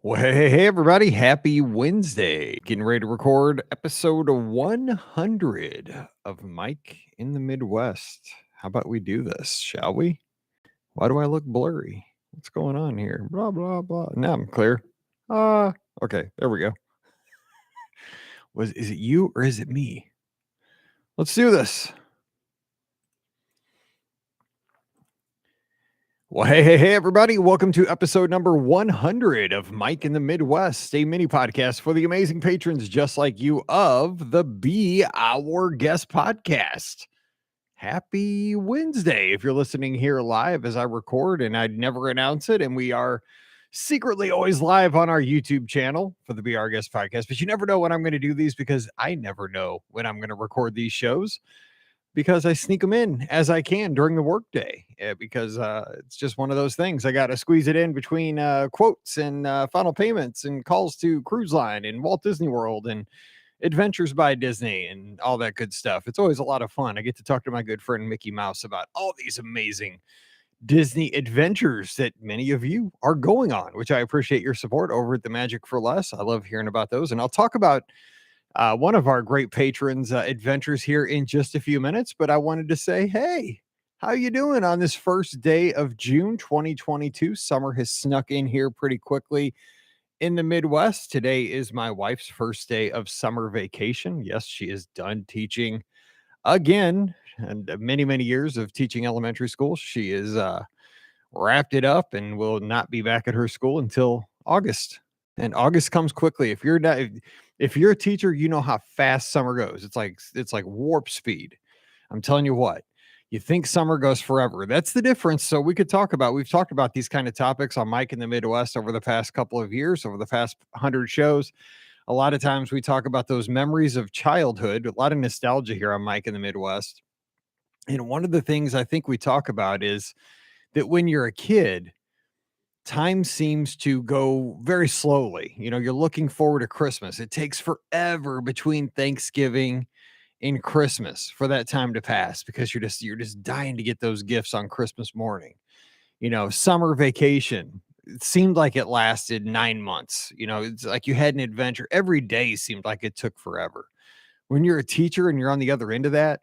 Well, hey, everybody. Happy Wednesday. Getting ready to record episode 100 of Mike in the Midwest. How about we do this, shall we? Why do I look blurry? What's going on here? Blah, blah, blah. Now I'm clear. Uh, okay, there we go. Is it you or is it me? Let's do this. Well, hey, everybody. Welcome to episode number 100 of Mike in the Midwest, a mini podcast for the amazing patrons just like you of the Be Our Guest podcast. Happy Wednesday if you're listening here live as I record, and I'd never announce it. And we are secretly always live on our YouTube channel for the Be Our Guest podcast. But you never know when I'm going to do these because I never know when I'm going to record these shows, because I sneak them in as I can during the workday, because it's just one of those things. I got to squeeze it in between quotes and final payments and calls to Cruise Line and Walt Disney World and Adventures by Disney and all that good stuff. It's always a lot of fun. I get to talk to my good friend Mickey Mouse about all these amazing Disney adventures that many of you are going on, which I appreciate your support over at the Magic for Less. I love hearing about those. And I'll talk about one of our great patrons' adventures here in just a few minutes. But I wanted to say, hey, how you doing on this first day of June 2022? Summer has snuck in here pretty quickly in the Midwest. Today is my wife's first day of summer vacation. Yes, she is done teaching again, and many, many years of teaching elementary school. She is wrapped it up and will not be back at her school until August. And August comes quickly. If you're a teacher, you know how fast summer goes. It's like warp speed. I'm telling you what. You think summer goes forever. That's the difference. So we've talked about these kind of topics on Mike in the Midwest over the past couple of years, over the past 100 shows. A lot of times we talk about those memories of childhood, a lot of nostalgia here on Mike in the Midwest. And one of the things I think we talk about is that when you're a kid, time seems to go very slowly. You're looking forward to Christmas. It takes forever between Thanksgiving and Christmas for that time to pass, because you're just dying to get those gifts on Christmas morning. Summer vacation, it seemed like it lasted 9 months. It's like you had an adventure. Every day seemed like it took forever. When you're a teacher and you're on the other end of that,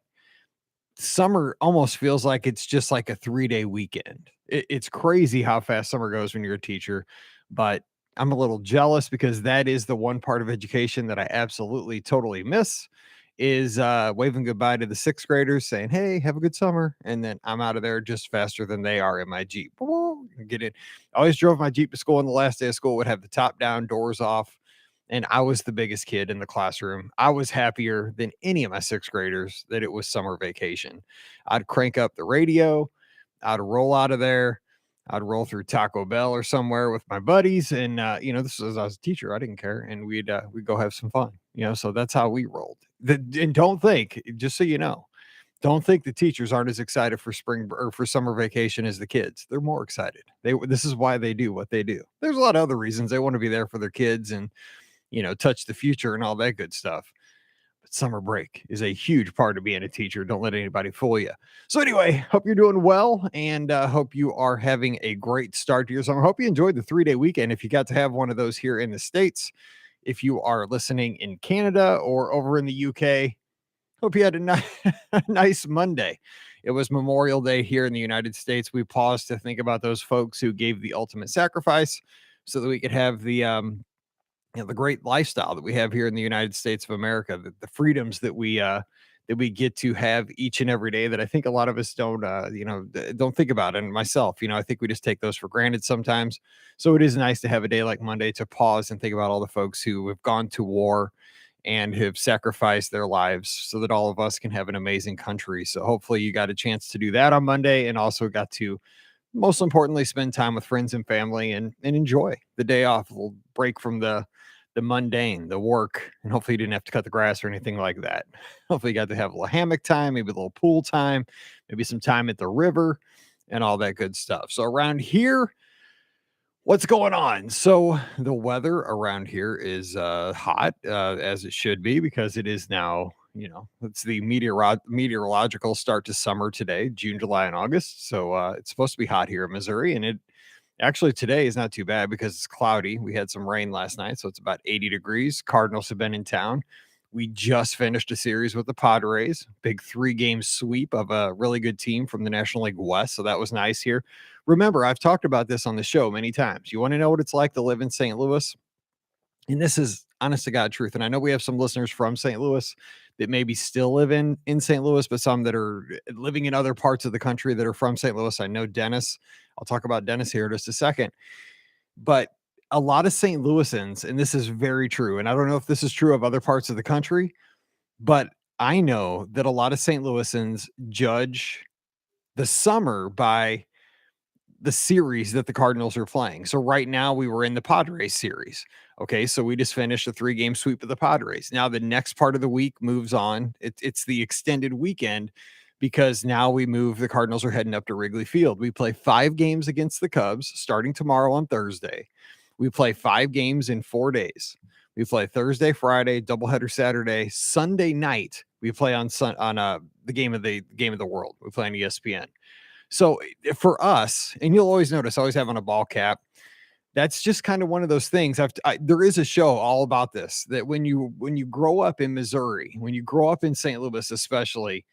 summer almost feels like it's just like a 3-day weekend. It's crazy how fast summer goes when you're a teacher, but I'm a little jealous because that is the one part of education that I absolutely totally miss, is waving goodbye to the sixth graders, saying, hey, have a good summer. And then I'm out of there just faster than they are in my Jeep. Get in. I always drove my Jeep to school, and the last day of school would have the top down, doors off. And I was the biggest kid in the classroom. I was happier than any of my sixth graders that it was summer vacation. I'd crank up the radio. I'd roll out of there. I'd roll through Taco Bell or somewhere with my buddies. And, this was, I was a teacher. I didn't care. And we'd go have some fun, so that's how we rolled. And don't think, just so you know, don't think the teachers aren't as excited for spring or for summer vacation as the kids. They're more excited. This is why they do what they do. There's a lot of other reasons they want to be there for their kids and, touch the future and all that good stuff. But summer break is a huge part of being a teacher. Don't let anybody fool you. So anyway, hope you're doing well, and hope you are having a great start to your summer. Hope you enjoyed the 3-day weekend. If you got to have one of those here in the States, if you are listening in Canada or over in the UK, hope you had a nice Monday. It was Memorial Day here in the United States. We paused to think about those folks who gave the ultimate sacrifice so that we could have the great lifestyle that we have here in the United States of America, the freedoms that we get to have each and every day, that I think a lot of us don't think about. And myself, I think we just take those for granted sometimes. So it is nice to have a day like Monday to pause and think about all the folks who have gone to war and have sacrificed their lives so that all of us can have an amazing country. So hopefully you got a chance to do that on Monday, and also got to, most importantly, spend time with friends and family and enjoy the day off. A little break from the mundane, the work, and hopefully you didn't have to cut the grass or anything like that. Hopefully you got to have a little hammock time, maybe a little pool time, maybe some time at the river and all that good stuff. So around here, what's going on? So the weather around here is hot, as it should be, because it is now, it's the meteorological start to summer today, June, July, and August. So it's supposed to be hot here in Missouri, and Actually, today is not too bad because it's cloudy. We had some rain last night, so it's about 80 degrees. Cardinals have been in town. We just finished a series with the Padres, big 3-game sweep of a really good team from the National League West. So that was nice here. Remember, I've talked about this on the show many times. You want to know what it's like to live in St. Louis? And this is honest to God truth. And I know we have some listeners from St. Louis that maybe still live in St. Louis, but some that are living in other parts of the country that are from St. Louis. I know Dennis. I'll talk about Dennis here in just a second. But a lot of St. Louisans, and this is very true, and I don't know if this is true of other parts of the country, but I know that a lot of St. Louisans judge the summer by the series that the Cardinals are playing. So right now we were in the Padres series. Okay, so we just finished a 3-game sweep of the Padres. Now the next part of the week moves on. It's the extended weekend because now the Cardinals are heading up to Wrigley Field. We play 5 games against the Cubs starting tomorrow on Thursday. We play 5 games in 4 days. We play Thursday, Friday, doubleheader Saturday, Sunday night. We play on the game of the world. We play on ESPN. So for us, and you'll always notice, I always have on a ball cap. That's just kind of one of those things. There is a show all about this, that when you grow up in Missouri, when you grow up in St. Louis, especially,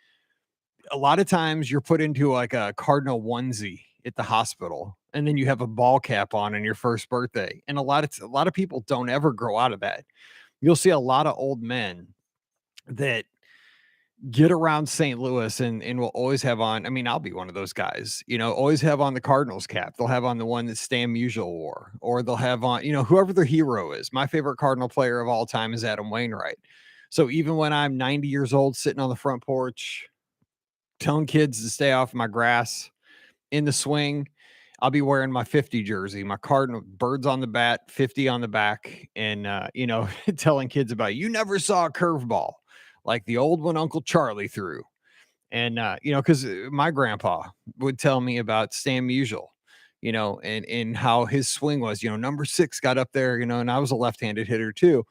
a lot of times you're put into like a Cardinal onesie at the hospital, and then you have a ball cap on your first birthday. And a lot of people don't ever grow out of that. You'll see a lot of old men that get around St. Louis and will always have on. I mean, I'll be one of those guys, always have on the Cardinals cap. They'll have on the one that Stan Musial wore, or they'll have on, whoever their hero is. My favorite Cardinal player of all time is Adam Wainwright. So even when I'm 90 years old, sitting on the front porch, telling kids to stay off my grass in the swing, I'll be wearing my 50 jersey, my Cardinal birds on the bat, 50 on the back, and, telling kids about, you never saw a curveball like the old one Uncle Charlie threw. And, because my grandpa would tell me about Stan Musial, and how his swing was, number 6 got up there, and I was a left-handed hitter too.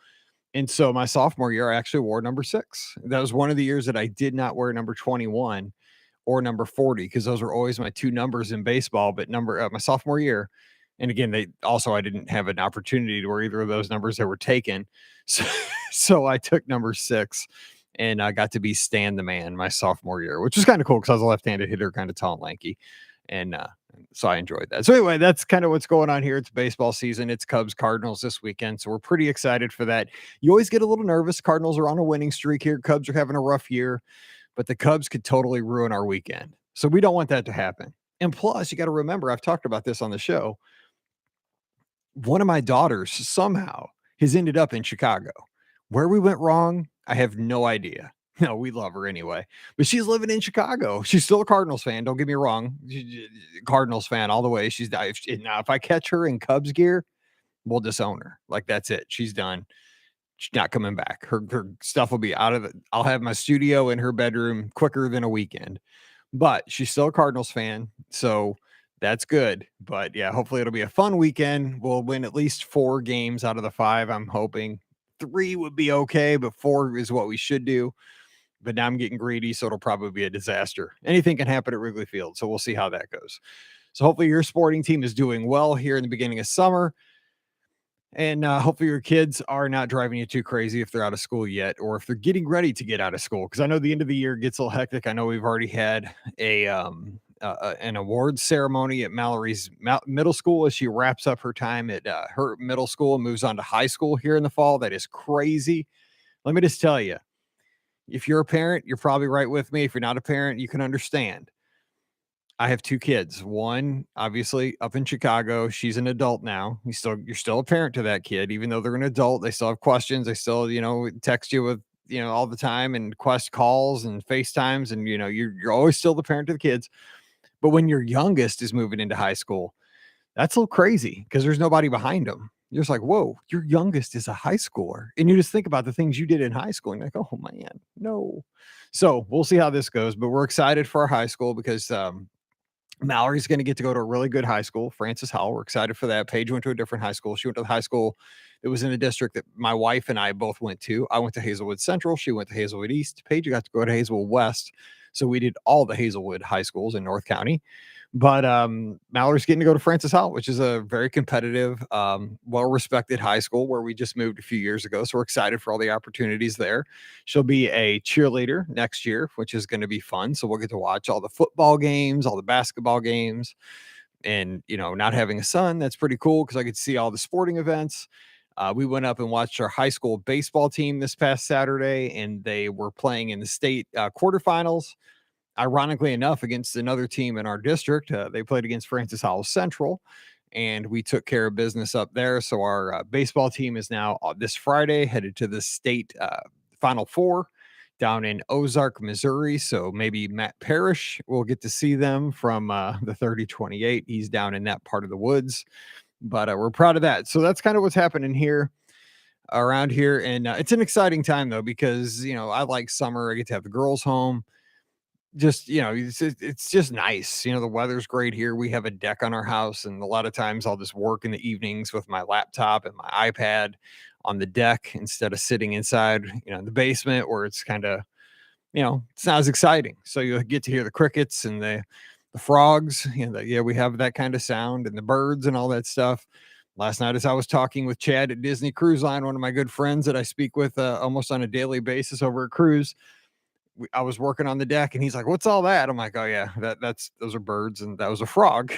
And so my sophomore year, I actually wore number 6. That was one of the years that I did not wear number 21 or number 40, because those were always my 2 numbers in baseball. But my sophomore year, and again, I didn't have an opportunity to wear either of those numbers that were taken. So I took number 6. And I got to be Stan the Man my sophomore year, which was kind of cool because I was a left-handed hitter, kind of tall and lanky. And so I enjoyed that. So anyway, that's kind of what's going on here. It's baseball season. It's Cubs Cardinals this weekend. So we're pretty excited for that. You always get a little nervous. Cardinals are on a winning streak here. Cubs are having a rough year, but the Cubs could totally ruin our weekend. So we don't want that to happen. And plus, you got to remember, I've talked about this on the show. One of my daughters somehow has ended up in Chicago. Where we went wrong, I have no idea. No, we love her anyway, but she's living in Chicago. She's still a Cardinals fan. Don't get me wrong. Cardinals fan all the way. Now, if I catch her in Cubs gear, we'll disown her. Like, that's it. She's done. She's not coming back. Her stuff will be out of it. I'll have my studio in her bedroom quicker than a weekend, but she's still a Cardinals fan. So that's good. But yeah, hopefully it'll be a fun weekend. We'll win at least 4 games out of the 5. I'm hoping 3 would be okay, but 4 is what we should do. But now I'm getting greedy, so it'll probably be a disaster. Anything can happen at Wrigley Field, so we'll see how that goes. So hopefully your sporting team is doing well here in the beginning of summer. And hopefully your kids are not driving you too crazy if they're out of school yet, or if they're getting ready to get out of school. Because I know the end of the year gets a little hectic. I know we've already had an awards ceremony at Mallory's middle school as she wraps up her time at her middle school and moves on to high school here in the fall. That is crazy. Let me just tell you, if you're a parent, you're probably right with me. If you're not a parent, you can understand. I have 2 kids. One, obviously, up in Chicago. She's an adult now. You're still a parent to that kid, even though they're an adult. They still have questions. They still, text you with, all the time, and calls and FaceTimes, and you're always still the parent to the kids. But when your youngest is moving into high school, that's a little crazy because there's nobody behind them. You're just like, whoa, your youngest is a high schooler. And you just think about the things you did in high school. And you're like, oh man, no. So we'll see how this goes. But we're excited for our high school because Mallory's going to get to go to a really good high school, Francis Howell. We're excited for that. Paige went to a different high school. She went to the high school that was in the district that my wife and I both went to. I went to Hazelwood Central. She went to Hazelwood East. Paige got to go to Hazelwood West. So we did all the Hazelwood high schools in North County. But Mallory's getting to go to Francis Howell, which is a very competitive, well-respected high school where we just moved a few years ago. So we're excited for all the opportunities there. She'll be a cheerleader next year, which is going to be fun. So we'll get to watch all the football games, all the basketball games, and not having a son, that's pretty cool because I get to see all the sporting events. We went up and watched our high school baseball team this past Saturday, and they were playing in the state quarterfinals. Ironically enough, against another team in our district, they played against Francis Howell Central, and we took care of business up there. So our baseball team is now this Friday headed to the state Final Four down in Ozark, Missouri. So maybe Matt Parrish will get to see them from the 3028. He's down in that part of the woods, but we're proud of that. So that's kind of what's happening here around here. And it's an exciting time, though, because, I like summer. I get to have the girls home. Just, it's just nice. The weather's great here. We have a deck on our house, and a lot of times I'll just work in the evenings with my laptop and my iPad on the deck instead of sitting inside, in the basement where it's kind of, it's not as exciting. So you get to hear the crickets and the frogs, we have that kind of sound, and the birds and all that stuff. Last night, as I was talking with Chad at Disney Cruise Line, one of my good friends that I speak with almost on a daily basis over a cruise, I was working on the deck, and he's like, "What's all that?" I'm like, "Oh yeah, those are birds, and that was a frog,"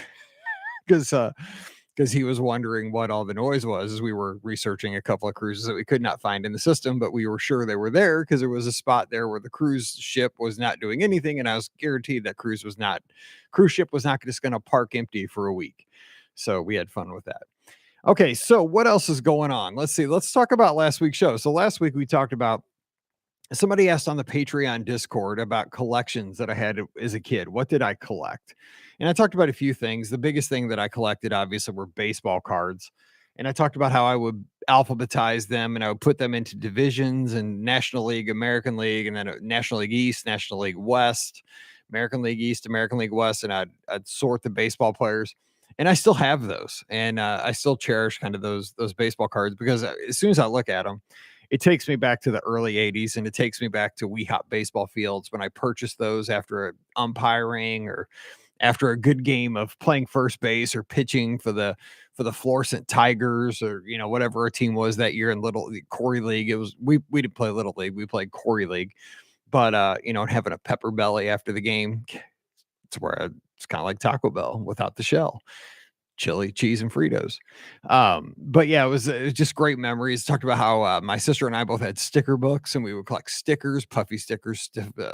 because he was wondering what all the noise was as we were researching a couple of cruises that we could not find in the system, but we were sure they were there because there was a spot there where the cruise ship was not doing anything, and I was guaranteed that cruise ship was not just going to park empty for a week. So we had fun with that. Okay, so what else is going on? Let's see. Let's talk about last week's show. So last week we talked about, somebody asked on the Patreon Discord about collections that I had as a kid. What did I collect? And I talked about a few things. The biggest thing that I collected, obviously, were baseball cards. And I talked about how I would alphabetize them and I would put them into divisions and National League, American League, and then National League East, National League West, American League East, American League West. And I'd sort the baseball players. And I still have those. And I still cherish kind of those baseball cards because as soon as I look at them, it takes me back to the early 80s, and it takes me back to Weehop baseball fields when I purchased those after umpiring or after a good game of playing first base or pitching for the Florissant Tigers or whatever our team was that year in Little Corey League. It was we didn't play Little League, we played Corey League, but having a pepper belly after the game, it's kind of like Taco Bell without the shell. Chili, cheese, and Fritos. But yeah, it was just great memories. Talked about how my sister and I both had sticker books, and we would collect stickers, puffy stickers,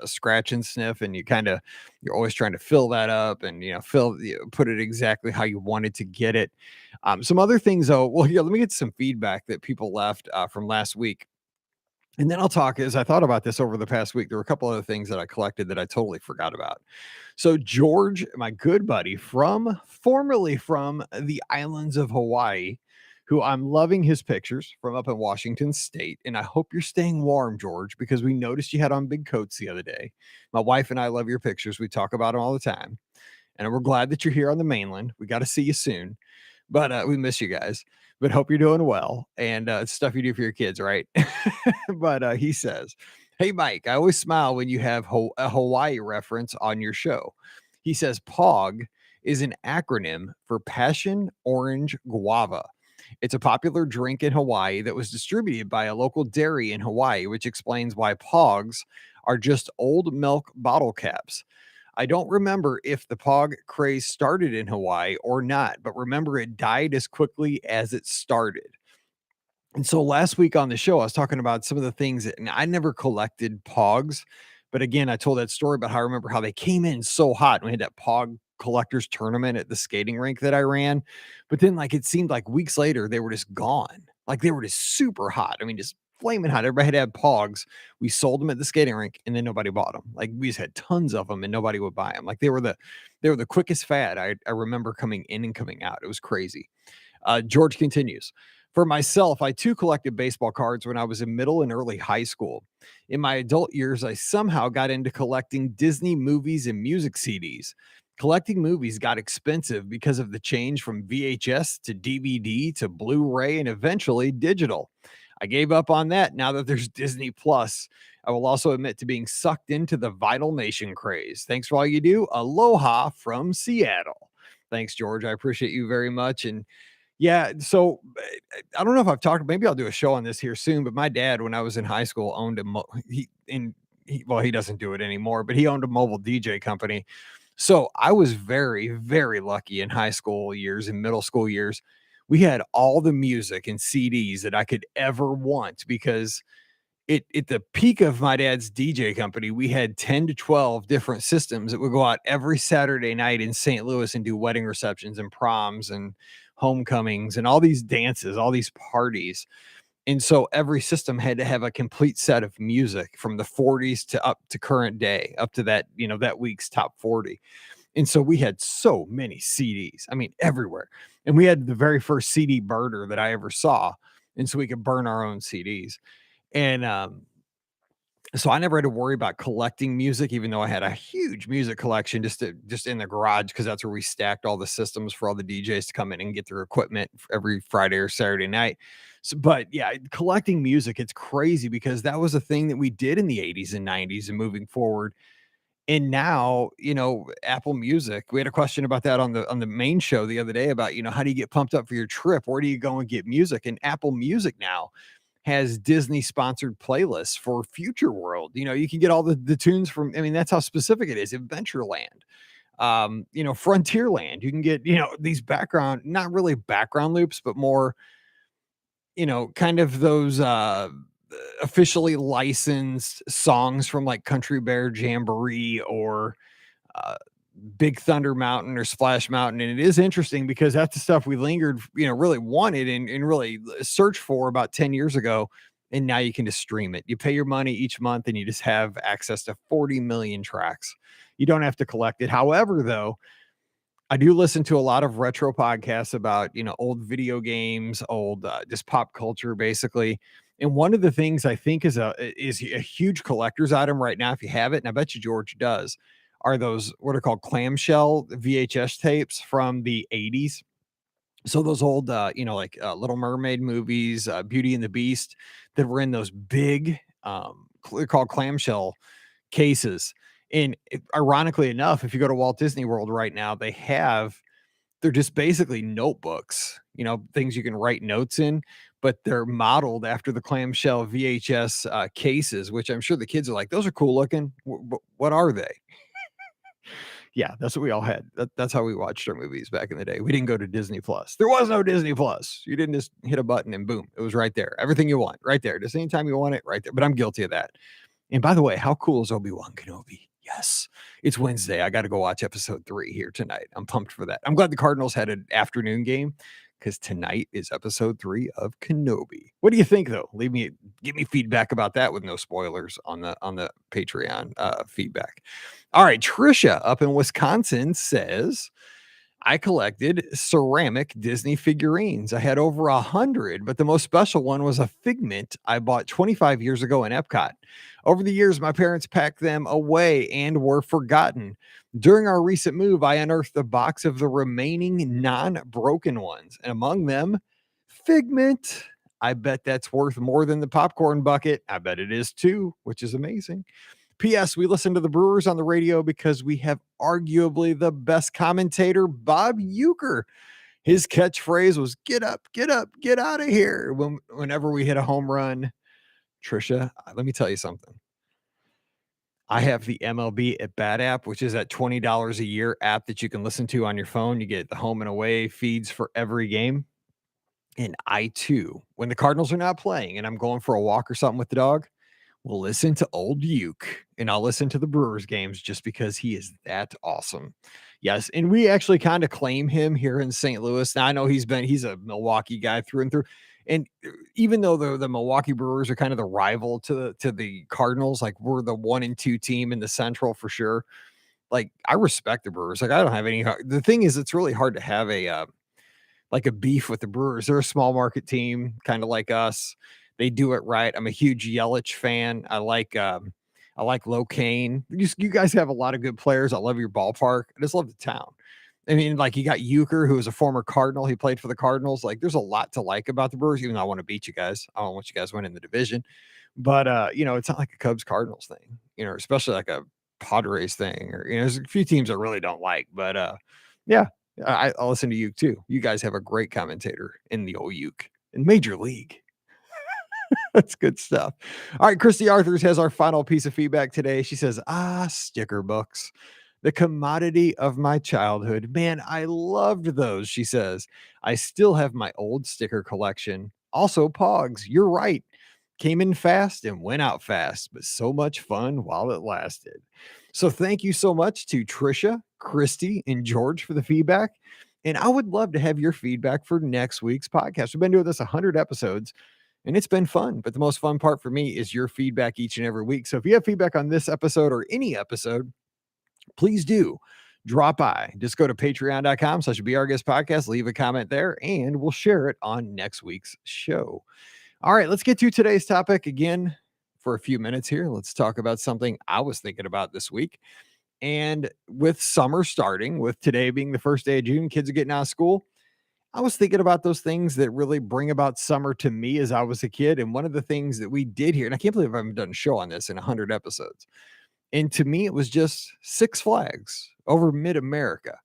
scratch and sniff, and you're always trying to fill that up and put it exactly how you wanted to get it. Some other things though. Well, let me get some feedback that people left from last week. And then I'll talk, as I thought about this over the past week, there were a couple other things that I collected that I totally forgot about. So George, my good buddy formerly from the islands of Hawaii, who I'm loving his pictures from up in Washington State. And I hope you're staying warm, George, because we noticed you had on big coats the other day. My wife and I love your pictures. We talk about them all the time. And we're glad that you're here on the mainland. We got to see you soon. But we miss you guys. But hope you're doing well. And it's stuff you do for your kids, right? But he says, "Hey, Mike, I always smile when you have a Hawaii reference on your show." He says, "POG is an acronym for Passion Orange Guava. It's a popular drink in Hawaii that was distributed by a local dairy in Hawaii, which explains why POGs are just old milk bottle caps. I don't remember if the POG craze started in Hawaii or not, but remember it died as quickly as it started." And so last week on the show, I was talking about some of the things that, and I never collected POGs, but again, I told that story about how I remember how they came in so hot. We had that POG collectors tournament at the skating rink that I ran, but then it seemed like weeks later they were just gone. Like they were just super hot. I mean, just flaming hot. Everybody had to have POGs. We sold them at the skating rink, and then nobody bought them. Like we just had tons of them, and nobody would buy them. Like they were the quickest fad. I remember coming in and coming out. It was crazy. George continues. For myself, I too collected baseball cards when I was in middle and early high school. In my adult years, I somehow got into collecting Disney movies and music CDs. Collecting movies got expensive because of the change from VHS to DVD to Blu ray and eventually digital. I gave up on that now that there's Disney Plus. I will also admit to being sucked into the Vital Nation craze. Thanks for all you do. Aloha from Seattle. Thanks, George. I appreciate you very much. And yeah, so I don't know if I've talked. Maybe I'll do a show on this here soon. But my dad, when I was in high school, owned well, he doesn't do it anymore, but he owned a mobile DJ company. So I was very, very lucky in high school years and middle school years. We had all the music and CDs that I could ever want because it at the peak of my dad's DJ company, we had 10 to 12 different systems that would go out every Saturday night in St. Louis and do wedding receptions and proms and homecomings and all these dances, all these parties. And so every system had to have a complete set of music from the 40s to up to current day, up to that, that week's top 40. And so we had so many CDs. I mean, everywhere. And we had the very first CD burner that I ever saw. And so we could burn our own CDs. And so I never had to worry about collecting music, even though I had a huge music collection just in the garage, because that's where we stacked all the systems for all the DJs to come in and get their equipment every Friday or Saturday night. So, but yeah, collecting music, it's crazy because that was a thing that we did in the 80s and 90s and moving forward. And now, Apple Music, we had a question about that on the main show the other day about, how do you get pumped up for your trip? Where do you go and get music? And Apple Music now has Disney sponsored playlists for Future World. You can get all the tunes from, I mean, that's how specific it is. Adventureland, Frontierland. You can get, these background, not really background loops, but more, kind of those officially licensed songs from like Country Bear Jamboree or uh, Big Thunder Mountain or Splash Mountain. And it is interesting because that's the stuff we lingered, really wanted and really searched for about 10 years ago. And now you can just stream it. You pay your money each month and you just have access to 40 million tracks. You don't have to collect it. However, though, I do listen to a lot of retro podcasts about, old video games, old just pop culture, basically. And one of the things I think is a huge collector's item right now, if you have it, and I bet you George does, are those what are called clamshell VHS tapes from the 80s. So those old, like Little Mermaid movies, Beauty and the Beast, that were in those big, they're called clamshell cases. And ironically enough, if you go to Walt Disney World right now, they're just basically notebooks, things you can write notes in, but they're modeled after the clamshell VHS cases, which I'm sure the kids are like, those are cool looking. What are they? Yeah, that's what we all had. That's how we watched our movies back in the day. We didn't go to Disney Plus. There was no Disney Plus. You didn't just hit a button and boom, it was right there. Everything you want, right there. Just anytime you want it, right there. But I'm guilty of that. And by the way, how cool is Obi-Wan Kenobi? Yes, it's Wednesday. I got to go watch episode 3 here tonight. I'm pumped for that. I'm glad the Cardinals had an afternoon game because tonight is episode 3 of Kenobi. What do you think, though? Give me feedback about that with no spoilers on the Patreon feedback. All right, Trisha up in Wisconsin says, I collected ceramic Disney figurines. I had over 100, but the most special one was a Figment I bought 25 years ago in Epcot. Over the years, my parents packed them away and were forgotten. During our recent move, I unearthed a box of the remaining non-broken ones, and among them, Figment. I bet that's worth more than the popcorn bucket. I bet it is too, which is amazing. P.S. We listen to the Brewers on the radio because we have arguably the best commentator, Bob Uecker. His catchphrase was get up, get out of here whenever we hit a home run. Trisha, let me tell you something. I have the MLB at Bat app, which is that $20 a year app that you can listen to on your phone. You get the home and away feeds for every game. And I too, when the Cardinals are not playing and I'm going for a walk or something with the dog, will listen to old Uke, and I'll listen to the Brewers games just because he is that awesome. Yes, and we actually kind of claim him here in St. Louis. Now I know he's a Milwaukee guy through and through. And even though the Milwaukee Brewers are kind of the rival to the Cardinals, like we're the 1 and 2 team in the Central for sure. Like I respect the Brewers. Like I don't have any. The thing is, it's really hard to have a like a beef with the Brewers. They're a small market team, kind of like us. They do it right. I'm a huge Yelich fan. I like Locane. You guys have a lot of good players. I love your ballpark. I just love the town. I mean, like, you got Euchre, who was a former Cardinal. He played for the Cardinals. Like, there's a lot to like about the Brewers, even though I want to beat you guys. I don't want you guys winning the division. But it's not like a Cubs Cardinals thing, especially like a Padres thing, or there's a few teams I really don't like. But yeah, I'll listen to you too. You guys have a great commentator in the old Uke in Major League. That's good stuff. All right, Christy Arthurs has our final piece of feedback today. She says, sticker books, the commodity of my childhood. Man, I loved those. She says, I still have my old sticker collection. Also, Pogs, you're right. Came in fast and went out fast, but so much fun while it lasted. So thank you so much to Trisha, Christy, and George for the feedback. And I would love to have your feedback for next week's podcast. We've been doing this 100 episodes and it's been fun. But the most fun part for me is your feedback each and every week. So if you have feedback on this episode or any episode, please do drop by. Just go to patreon.com/BeOurGuest Podcast, leave a comment there, and we'll share it on next week's show. All right, let's get to today's topic again for a few minutes here. Let's talk about something I was thinking about this week. And with summer starting, with today being the first day of June, kids are getting out of school. I was thinking about those things that really bring about summer to me as I was a kid. And one of the things that we did here, and I can't believe I haven't done a show on this in 100 episodes. And to me, it was just Six Flags over mid-America.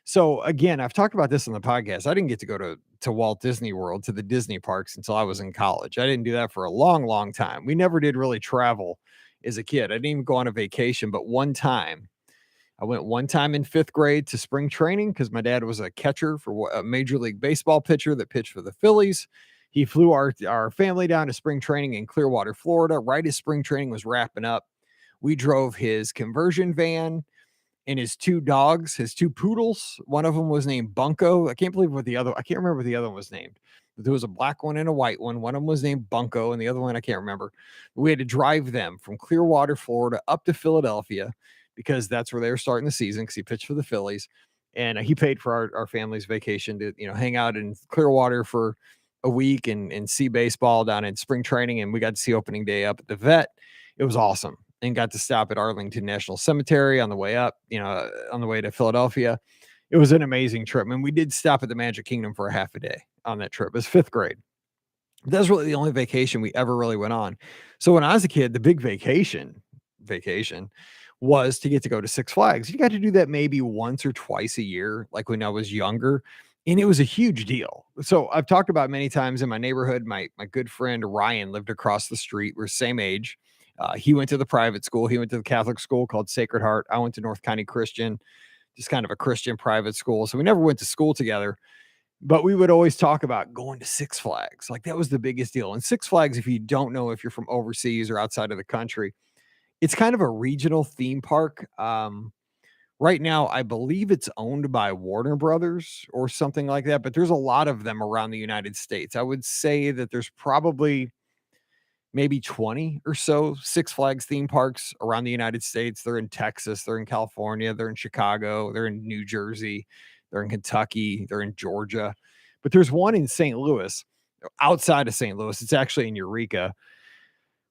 So again, I've talked about this on the podcast. I didn't get to go to Walt Disney World, to the Disney parks, until I was in college. I didn't do that for a long, long time. We never did really travel as a kid. I didn't even go on a vacation, but one time, I went one time in 5th grade to spring training because my dad was a catcher for a Major League Baseball pitcher that pitched for the Phillies. He flew our family down to spring training in Clearwater, Florida, right as spring training was wrapping up. We drove his conversion van and his 2 dogs, his 2 poodles. One of them was named Bunko. I can't remember what the other one was named. There was a black one and a white one. One of them was named Bunko, and the other one I can't remember. We had to drive them from Clearwater, Florida, up to Philadelphia because that's where they were starting the season because he pitched for the Phillies. And he paid for our family's vacation to, hang out in Clearwater for a week and see baseball down in spring training. And we got to see opening day up at the vet. It was awesome. And got to stop at Arlington National Cemetery on the way up, on the way to Philadelphia. It was an amazing trip. And we did stop at the Magic Kingdom for a half a day on that trip. It was 5th grade. That was really the only vacation we ever really went on. So when I was a kid, the big vacation was to get to go to Six Flags. You got to do that maybe once or twice a year, like when I was younger. And it was a huge deal. So I've talked about many times in my neighborhood, my good friend Ryan lived across the street. We're same age. He went to the private school. He went to the Catholic school called Sacred Heart. I went to North County Christian, just kind of a Christian private school. So we never went to school together, but we would always talk about going to Six Flags. Like that was the biggest deal. And Six Flags, if you don't know, if you're from overseas or outside of the country, it's kind of a regional theme park. Right now, I believe it's owned by Warner Brothers or something like that, but there's a lot of them around the United States. I would say that there's probably maybe 20 or so Six Flags theme parks around the United States. They're in Texas, they're in California, they're in Chicago, they're in New Jersey, they're in Kentucky, they're in Georgia. But there's one in St. Louis, outside of St. Louis. It's actually in Eureka,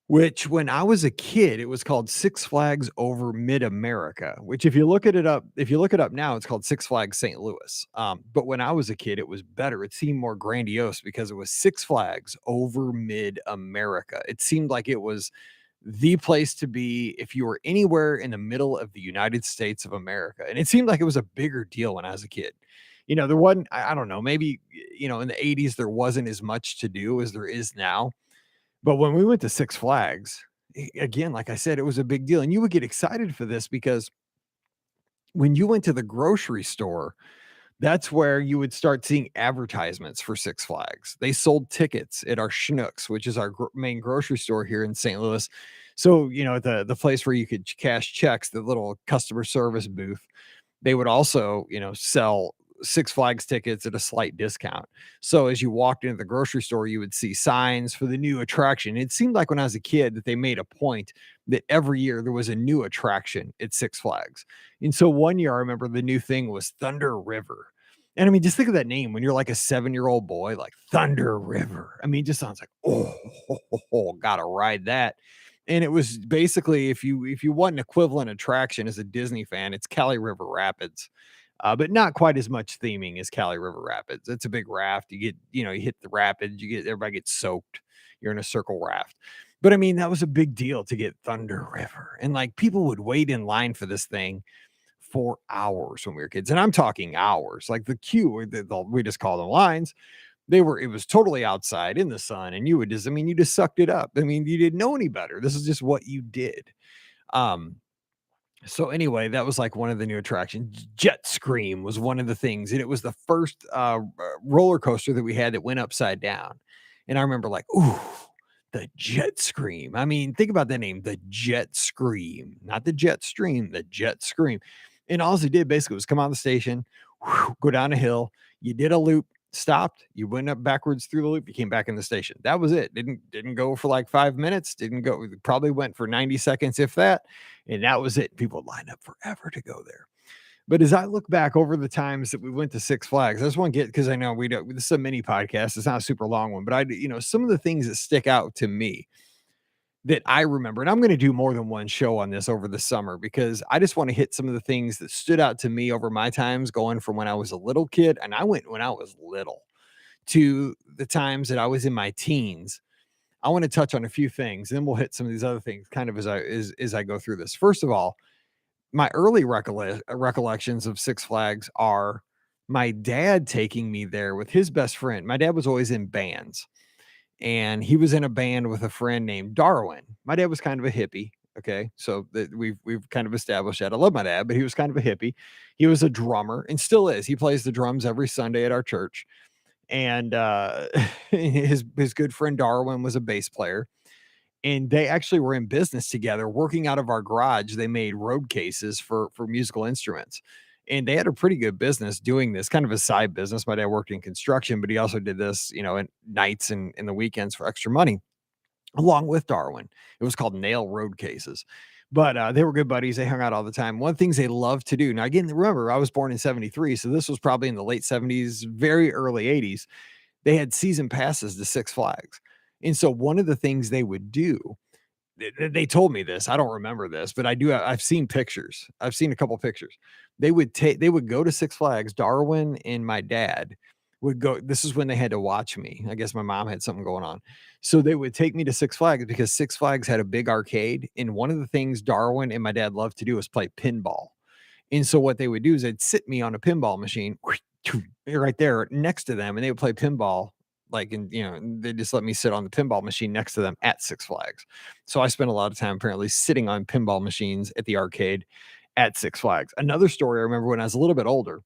which when I was a kid, it was called Six Flags over Mid-America, which if you look it up now, it's called Six Flags St. Louis. But when I was a kid, it was better. It seemed more grandiose because it was Six Flags over Mid-America. It seemed like it was the place to be if you were anywhere in the middle of the United States of America. And it seemed like it was a bigger deal when I was a kid. There wasn't, I don't know, maybe, in the 80s, there wasn't as much to do as there is now. But when we went to Six Flags, again, like I said, it was a big deal. And you would get excited for this because when you went to the grocery store, that's where you would start seeing advertisements for Six Flags. They sold tickets at our Schnucks, which is our main grocery store here in St. Louis. So, the place where you could cash checks, the little customer service booth, they would also, sell Six Flags tickets at a slight discount. So as you walked into the grocery store, you would see signs for the new attraction. It seemed like when I was a kid that they made a point that every year there was a new attraction at Six Flags. And so one year I remember the new thing was Thunder River. And I mean, just think of that name when you're like a 7-year-old boy, like Thunder River. I mean, it just sounds like, gotta ride that. And it was basically, if you want an equivalent attraction as a Disney fan, it's Cali River Rapids. but not quite as much theming as Cali River Rapids. It's a big raft. You get, you hit the rapids, everybody gets soaked. You're in a circle raft. But I mean, that was a big deal to get Thunder River. And like people would wait in line for this thing for hours when we were kids. And I'm talking hours. Like the queue, we just call them lines. It was totally outside in the sun, and you would just, I mean, you just sucked it up. I mean, you didn't know any better. This is just what you did. Um, so anyway, that was like one of the new attractions. Jet Scream was one of the things, and it was the first roller coaster that we had that went upside down. And I remember like, ooh, the Jet Scream. I mean, think about that name, the Jet Scream, not the Jet Stream, the Jet Scream. And all he did basically was come out of the station, go down a hill. You did a loop, stopped, you went up backwards through the loop, you came back in the station. That was it. Didn't go for like 5 minutes, didn't go, probably went for 90 seconds, if that. And that was it. People would line up forever to go there. But as I look back over the times that we went to Six Flags, I just want to get, because I know we don't, this is a mini podcast, it's not a super long one, but some of the things that stick out to me that I remember, and I'm going to do more than one show on this over the summer because I just want to hit some of the things that stood out to me over my times going from when I was a little kid, and I went when I was little, to the times that I was in my teens. I want to touch on a few things, and then we'll hit some of these other things kind of as I go through this. First of all, my early recollections of Six Flags are my dad taking me there with his best friend. My dad was always in bands, and he was in a band with a friend named Darwin. My dad was kind of a hippie. Okay, so that we've kind of established that. I love my dad, but he was kind of a hippie. He was a drummer and still is. He plays the drums every Sunday at our church. And his good friend Darwin was a bass player, and they actually were in business together working out of our garage. They made road cases for musical instruments, and they had a pretty good business doing this, kind of a side business. My dad worked in construction, but he also did this, at nights and in the weekends for extra money along with Darwin. It was called Nail Road Cases. But they were good buddies. They hung out all the time. One of the things they loved to do. Now, again, remember, I was born in 73. So this was probably in the late 70s, very early 80s. They had season passes to Six Flags. And so one of the things they would do, they told me this. I don't remember this, but I've seen pictures. I've seen a couple pictures. They would go to Six Flags. Darwin and my dad would go. This is when they had to watch me. I guess my mom had something going on. So they would take me to Six Flags because Six Flags had a big arcade. And one of the things Darwin and my dad loved to do was play pinball. And so what they would do is they'd sit me on a pinball machine right there next to them, and they would play pinball. Like, and they just let me sit on the pinball machine next to them at Six Flags. So I spent a lot of time apparently sitting on pinball machines at the arcade at Six Flags. Another story I remember when I was a little bit older.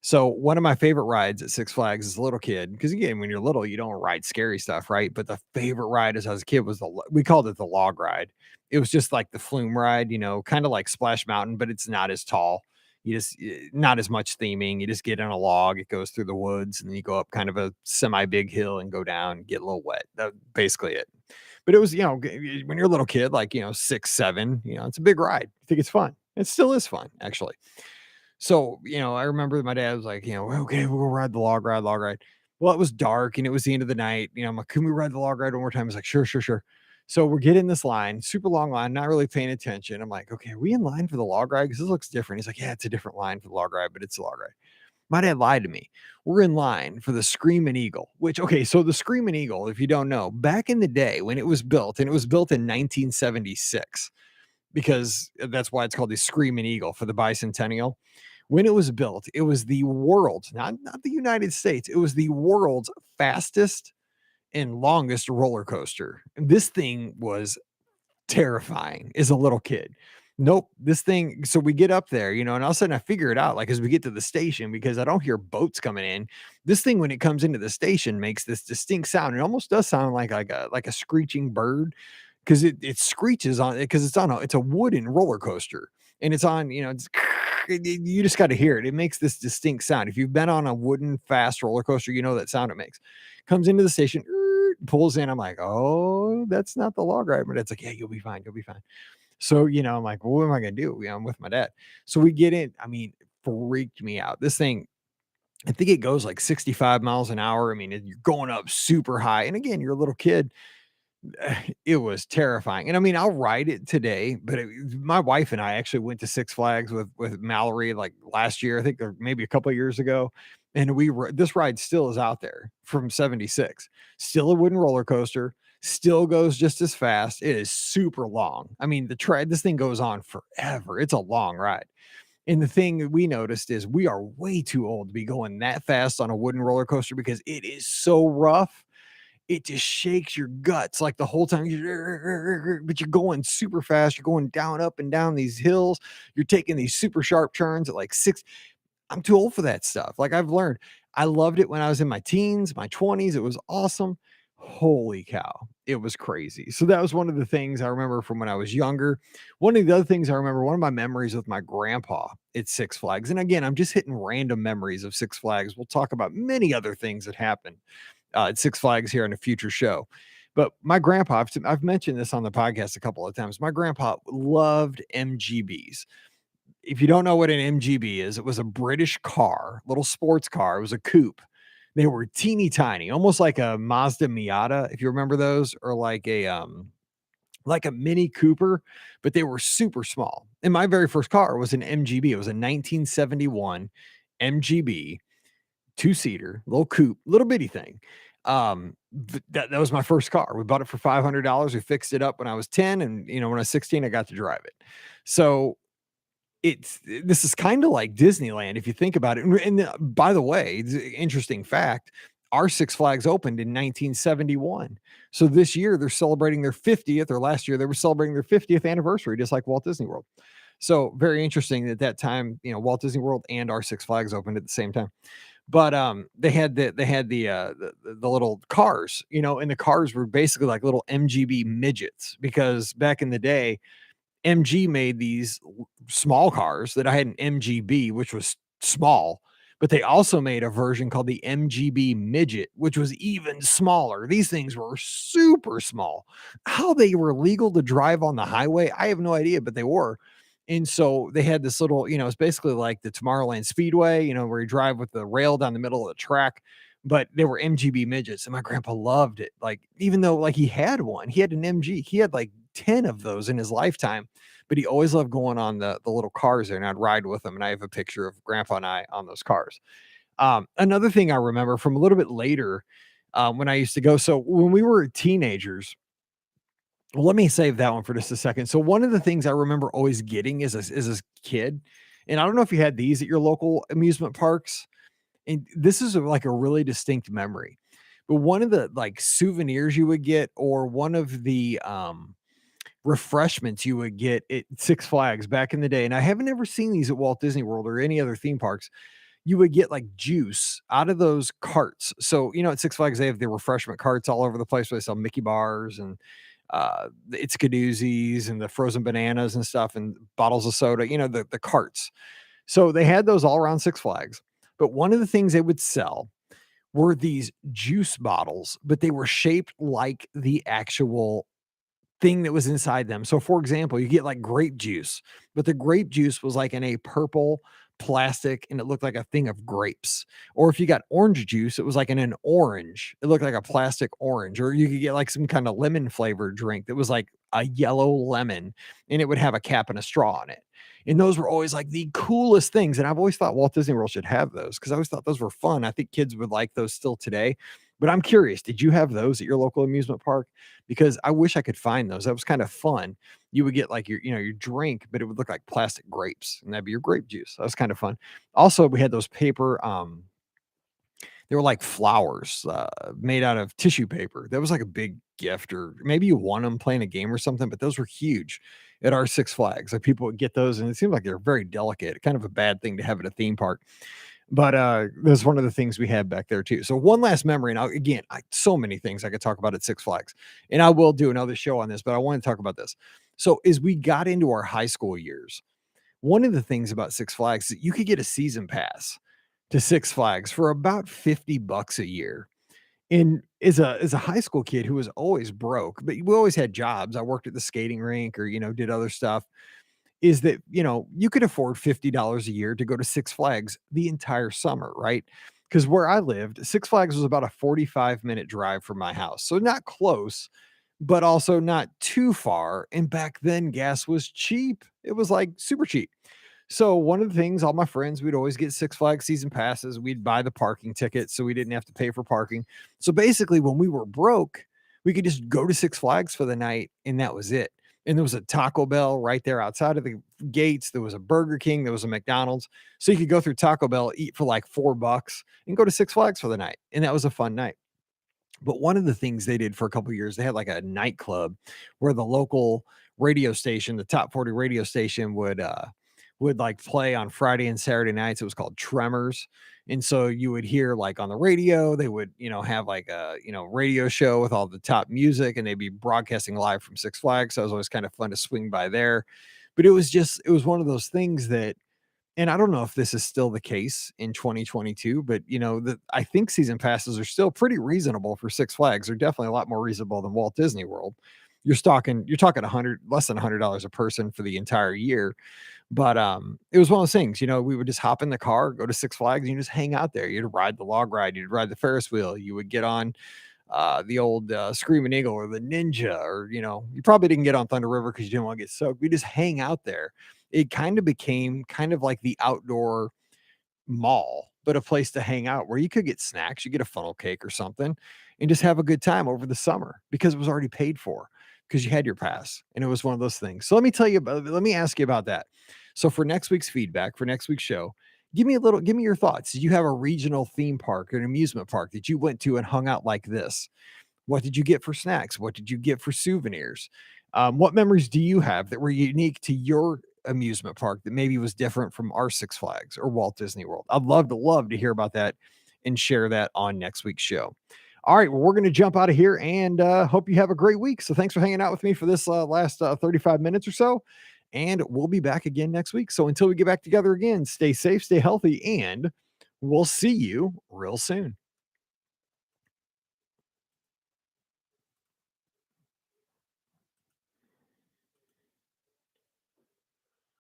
So one of my favorite rides at Six Flags as a little kid, because again, when you're little, you don't ride scary stuff, right? But the favorite ride as I was a kid was we called it the log ride. It was just like the flume ride, kind of like Splash Mountain, but it's not as tall. You just not as much theming. You just get on a log, it goes through the woods, and then you go up kind of a semi big hill and go down and get a little wet. That's basically it. But it was, when you're a little kid, like 6, 7, it's a big ride. I think it's fun. It still is fun, actually. So, I remember my dad was like, okay, we'll ride the log ride, log ride. Well, it was dark and it was the end of the night. I'm like, can we ride the log ride one more time? He's like, sure, sure, sure. So we're getting this line, super long line, not really paying attention. I'm like, okay, are we in line for the log ride? Because this looks different. He's like, yeah, it's a different line for the log ride, but it's the log ride. My dad lied to me. We're in line for the Screaming Eagle, which, okay, so the Screaming Eagle, if you don't know, back in the day when it was built, and it was built in 1976, because that's why it's called the Screaming Eagle for the bicentennial. When it was built, it was the world's, not the United States, it was the world's fastest and longest roller coaster. And this thing was terrifying as a little kid. Nope, this thing. So we get up there, and all of a sudden I figure it out, like as we get to the station, because I don't hear boats coming in. This thing, when it comes into the station, makes this distinct sound. It almost does sound like a screeching bird, because it screeches on it, because it's a wooden roller coaster, and it's on, you just got to hear it. It makes this distinct sound. If you've been on a wooden fast roller coaster, you know that sound it makes. Comes into the station, pulls in. I'm like, oh, that's not the log ride. But it's like, yeah, you'll be fine. You'll be fine. So, I'm like, well, what am I going to do? I'm with my dad. So we get in. I mean, it freaked me out. This thing, I think it goes like 65 miles an hour. I mean, you're going up super high. And again, you're a little kid. It was terrifying, and I mean, I'll ride it today, but my wife and I actually went to Six Flags with Mallory, like, last year, I think, or maybe a couple of years ago, and this ride still is out there from '76. Still a wooden roller coaster, still goes just as fast. It is super long. I mean, this thing goes on forever. It's a long ride, and the thing that we noticed is we are way too old to be going that fast on a wooden roller coaster because it is so rough. It just shakes your guts like the whole time, but you're going super fast. You're going down, up and down these hills. You're taking these super sharp turns at like six. I'm too old for that stuff. Like, I've learned. I loved it when I was in my teens, my 20s. It was awesome. Holy cow. It was crazy. So that was one of the things I remember from when I was younger. One of the other things I remember, one of my memories with my grandpa at Six Flags. And again, I'm just hitting random memories of Six Flags. We'll talk about many other things that happened at Six Flags here in a future show. But my grandpa, I've mentioned this on the podcast a couple of times. My grandpa loved MGBs. If you don't know what an MGB is, it was a British car, little sports car. It was a coupe. They were teeny tiny, almost like a Mazda Miata, if you remember those, or like a Mini Cooper, but they were super small. And my very first car was an MGB. It was a 1971 MGB two-seater, little coupe, little bitty thing. That was my first car. We bought it for $500. We fixed it up when I was 10, and when I was 16, I got to drive it. So this is kind of like Disneyland if you think about it. And by the way, interesting fact, our Six Flags opened in 1971. So this year they're celebrating their 50th, or last year they were celebrating their 50th anniversary, just like Walt Disney World. So very interesting that time, Walt Disney World and our Six Flags opened at the same time. But they had the little cars, and the cars were basically like little MGB midgets, because back in the day, MG made these small cars that I had an MGB, which was small, but they also made a version called the MGB Midget, which was even smaller. These things were super small. How they were legal to drive on the highway, I have no idea, but they were. And so they had this little, it's basically like the Tomorrowland Speedway, where you drive with the rail down the middle of the track, but they were MGB midgets. And my grandpa loved it. Like, even though like he had one, he had an MG, he had like 10 of those in his lifetime, but he always loved going on the little cars there, and I'd ride with him. And I have a picture of grandpa and I on those cars. Another thing I remember from a little bit later, when I used to go, so when we were teenagers, well, let me save that one for just a second. So one of the things I remember always getting as a kid, and I don't know if you had these at your local amusement parks, and this is like a really distinct memory, but one of the like souvenirs you would get, or one of the refreshments you would get at Six Flags back in the day, and I haven't ever seen these at Walt Disney World or any other theme parks. You would get like juice out of those carts. So, at Six Flags, they have the refreshment carts all over the place where they sell Mickey bars and the It's Cadoozie's and the frozen bananas and stuff, and bottles of soda, the carts. So they had those all around Six Flags. But one of the things they would sell were these juice bottles, but they were shaped like the actual thing that was inside them. So, for example, you get like grape juice, but the grape juice was like in a purple plastic and it looked like a thing of grapes. Or if you got orange juice, it was like in an orange. It looked like a plastic orange. Or you could get like some kind of lemon flavored drink that was like a yellow lemon, and it would have a cap and a straw on it. And those were always like the coolest things. And I've always thought Walt Disney World should have those, because I always thought those were fun. I think kids would like those still today. But I'm curious, did you have those at your local amusement park? Because I wish I could find those. That was kind of fun. You would get like your drink, but it would look like plastic grapes, and that'd be your grape juice. That was kind of fun. Also, we had those paper, they were like flowers made out of tissue paper. That was like a big gift, or maybe you won them playing a game or something, but those were huge at our Six Flags. Like, people would get those, and it seemed like they're very delicate, kind of a bad thing to have at a theme park. But that's one of the things we had back there too. So one last memory. Now, again, so many things I could talk about at Six Flags, and I will do another show on this, but I want to talk about this. So as we got into our high school years, one of the things about Six Flags is you could get a season pass to Six Flags for about $50 a year. And as a high school kid who was always broke, but we always had jobs. I worked at the skating rink, or did other stuff. Is that, you could afford $50 a year to go to Six Flags the entire summer, right? Because where I lived, Six Flags was about a 45-minute drive from my house. So not close, but also not too far. And back then, gas was cheap. It was like super cheap. So one of the things, all my friends, we'd always get Six Flags season passes. We'd buy the parking ticket so we didn't have to pay for parking. So basically, when we were broke, we could just go to Six Flags for the night, and that was it. And there was a Taco Bell right there outside of the gates. There was a Burger King. There was a McDonald's. So you could go through Taco Bell, eat for like $4, and go to Six Flags for the night. And that was a fun night. But one of the things they did for a couple of years, they had like a nightclub where the local radio station, the top 40 radio station would like play on Friday and Saturday nights. It was called Tremors. And so you would hear like on the radio, they would, have like a, radio show with all the top music and they'd be broadcasting live from Six Flags. So it was always kind of fun to swing by there. But it was one of those things that, and I don't know if this is still the case in 2022, but I think season passes are still pretty reasonable for Six Flags. They're definitely a lot more reasonable than Walt Disney World. You're talking 100 less than $100 a person for the entire year. But it was one of those things, we would just hop in the car, go to Six Flags, and you just hang out there. You'd ride the log ride, you'd ride the Ferris wheel, you would get on the old Screaming Eagle or the Ninja, or you probably didn't get on Thunder River because you didn't want to get soaked. We just hang out there. It kind of became kind of like the outdoor mall, but a place to hang out where you could get snacks, you get a funnel cake or something, and just have a good time over the summer because it was already paid for because you had your pass. And it was one of those things. So let me ask you about that. So for next week's feedback, for next week's show, give me your thoughts. Did you have a regional theme park or an amusement park that you went to and hung out like this? What did you get for snacks? What did you get for souvenirs? What memories do you have that were unique to your amusement park that maybe was different from our Six Flags or Walt Disney World? I'd love to hear about that and share that on next week's show. All right, well, we're going to jump out of here and hope you have a great week. So thanks for hanging out with me for this last 35 minutes or so. And we'll be back again next week. So until we get back together again, stay safe, stay healthy, and we'll see you real soon.